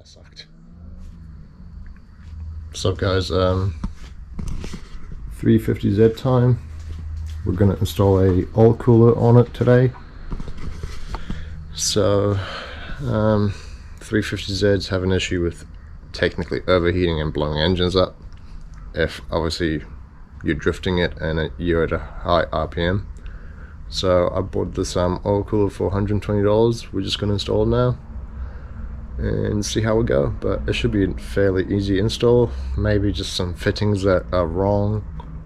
that sucked. What's up guys, 350Z time. We're gonna install a oil cooler on it today. So 350Zs have an issue with technically overheating and blowing engines up if obviously you're drifting it and you're at a high RPM. So I bought this oil cooler for $120. We're just going to install it now and see how we go, but it should be a fairly easy install. Maybe just some fittings that are wrong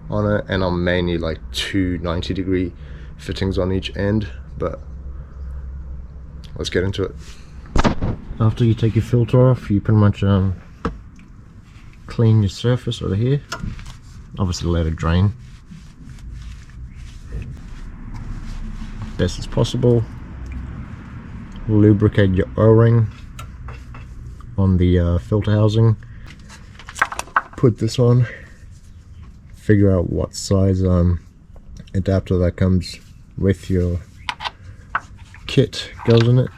on it, and I'll mainly like two 90-degree fittings on each end, but let's get into it. After you take your filter off, you pretty much clean your surface over here. Obviously let it drain best as possible. Lubricate your O-ring on the filter housing. Put this on. Figure out what size adapter that comes with your kit goes in it.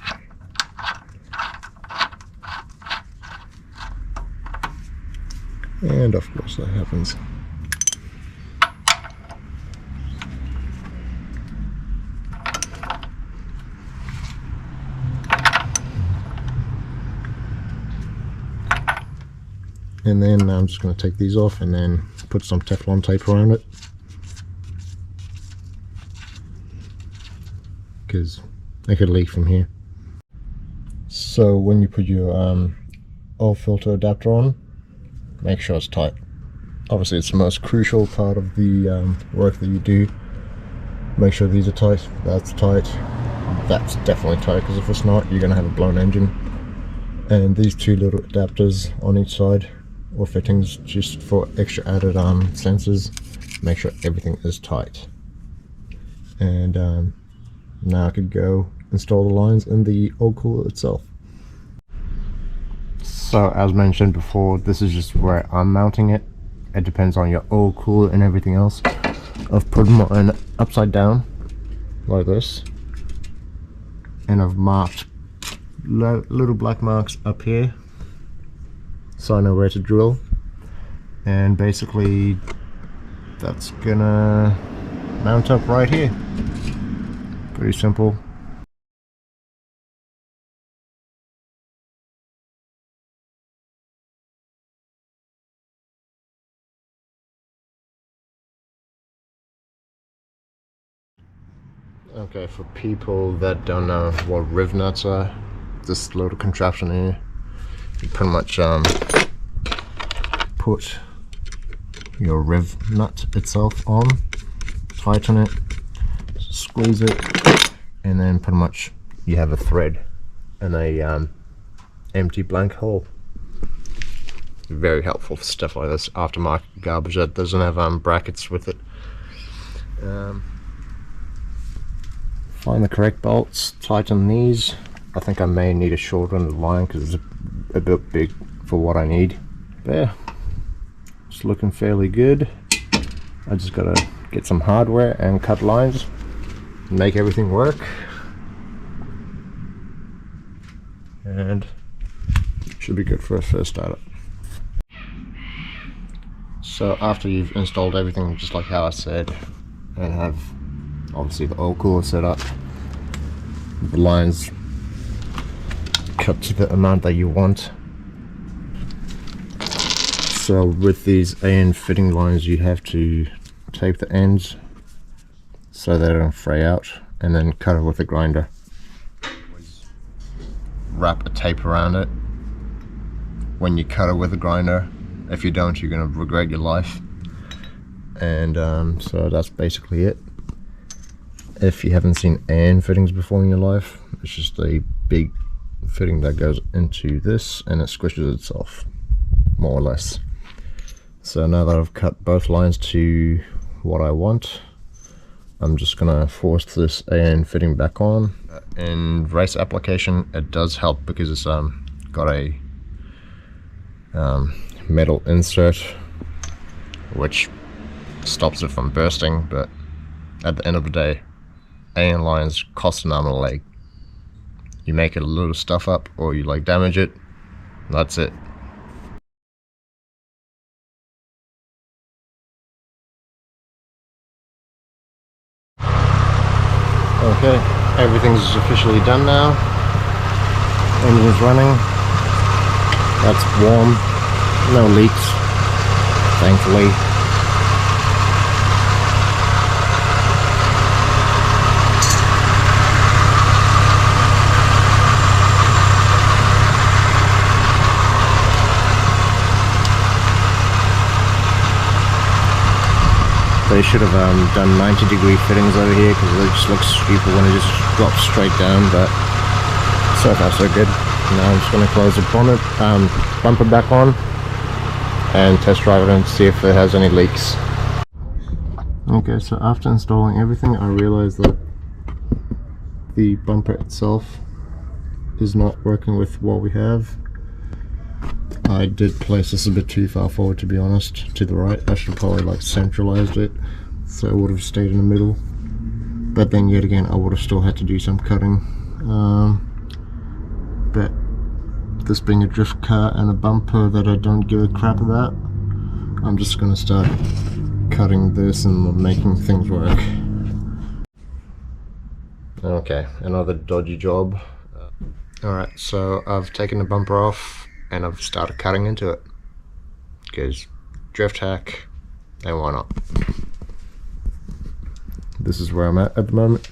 And of course that happens. And then I'm just going to take these off and then put some Teflon tape around it, because it could leak from here. So when you put your oil filter adapter on, make sure it's tight. Obviously it's the most crucial part of the work that you do. Make sure these are tight, that's tight, that's definitely tight, because if it's not, you're going to have a blown engine. And these two little adapters on each side, or fittings, just for extra added sensors. Make sure everything is tight. And now I could go install the lines in the oil cooler itself. So as mentioned before, this is just where I'm mounting it. It depends on your oil cooler and everything else. I've put mine upside down like this, and I've marked little black marks up here so I know where to drill, and basically that's gonna mount up right here. Pretty simple. Okay, for people that don't know what riv nuts are, this little contraption here, you pretty much put your riv nut itself on, tighten it, squeeze it, and then pretty much you have a thread and a empty blank hole. Very helpful for stuff like this, aftermarket garbage that doesn't have brackets with it. Find the correct bolts, tighten these. I think I may need a shorter end of the line because it's a bit big for what I need. But yeah, it's looking fairly good. I just gotta get some hardware and cut lines, make everything work, and should be good for a first startup. So after you've installed everything just like how I said, and have obviously the oil cooler set up, the lines cut to the amount that you want. So with these AN fitting lines, you have to tape the ends so they don't fray out, and then cut it with a grinder. Wrap a tape around it when you cut it with a grinder. If you don't, you're going to regret your life. And so that's basically it. If you haven't seen AN fittings before in your life, it's just a big fitting that goes into this and it squishes itself, more or less. So now that I've cut both lines to what I want, I'm just gonna force this AN fitting back on. In race application, it does help because it's got a metal insert which stops it from bursting, but at the end of the day, AN lines cost an arm and a leg. You make it a little stuff up, or you like damage it, That's it. Okay, everything's officially done now. Engine's running. That's warm. No leaks, thankfully. They should have done 90-degree fittings over here because it just looks stupid when it just drops straight down, but so far so good. Now I'm just going to close the bonnet, bumper back on and test drive it and see if it has any leaks. Okay, so after installing everything I realized that the bumper itself is not working with what we have. I did place this a bit too far forward, to be honest, to the right. I should have probably like centralized it so it would have stayed in the middle, but then yet again I would have still had to do some cutting. But this being a drift car and a bumper that I don't give a crap about, I'm just going to start cutting this and making things work. Okay, another dodgy job. Alright, so I've taken the bumper off and I've started cutting into it because drift hack, and why not. This is where I'm at the moment,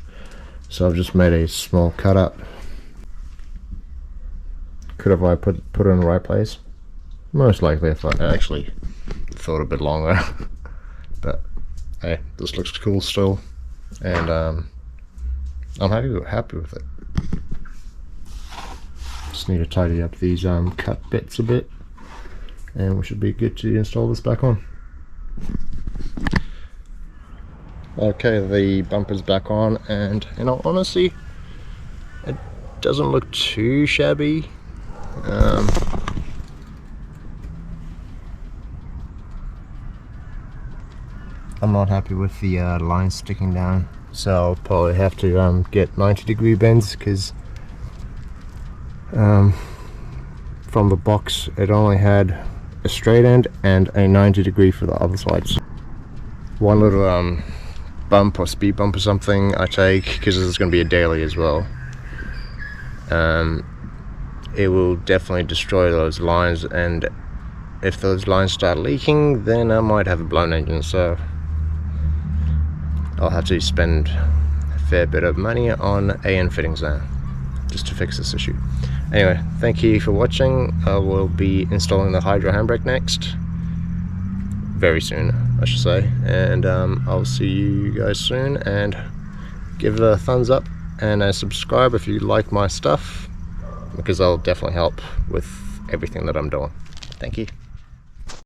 so I've just made a small cut up. Could have I put it in the right place? Most likely if I actually thought a bit longer. But hey, this looks cool still, and I'm happy with it. Just need to tidy up these cut bits a bit, and we should be good to install this back on. Okay, the bumper's back on, and in all honesty, it doesn't look too shabby. I'm not happy with the line sticking down, so I'll probably have to get 90-degree bends, because from the box it only had a straight end and a 90-degree for the other sides. One little bump or speed bump or something I take, because this is going to be a daily as well, it will definitely destroy those lines, and if those lines start leaking then I might have a blown engine, so I'll have to spend a fair bit of money on AN fittings now just to fix this issue. Anyway, thank you for watching. I will be installing the hydro handbrake next, very soon I should say, and I'll see you guys soon, and give it a thumbs up and a subscribe if you like my stuff, because I'll definitely help with everything that I'm doing. Thank you.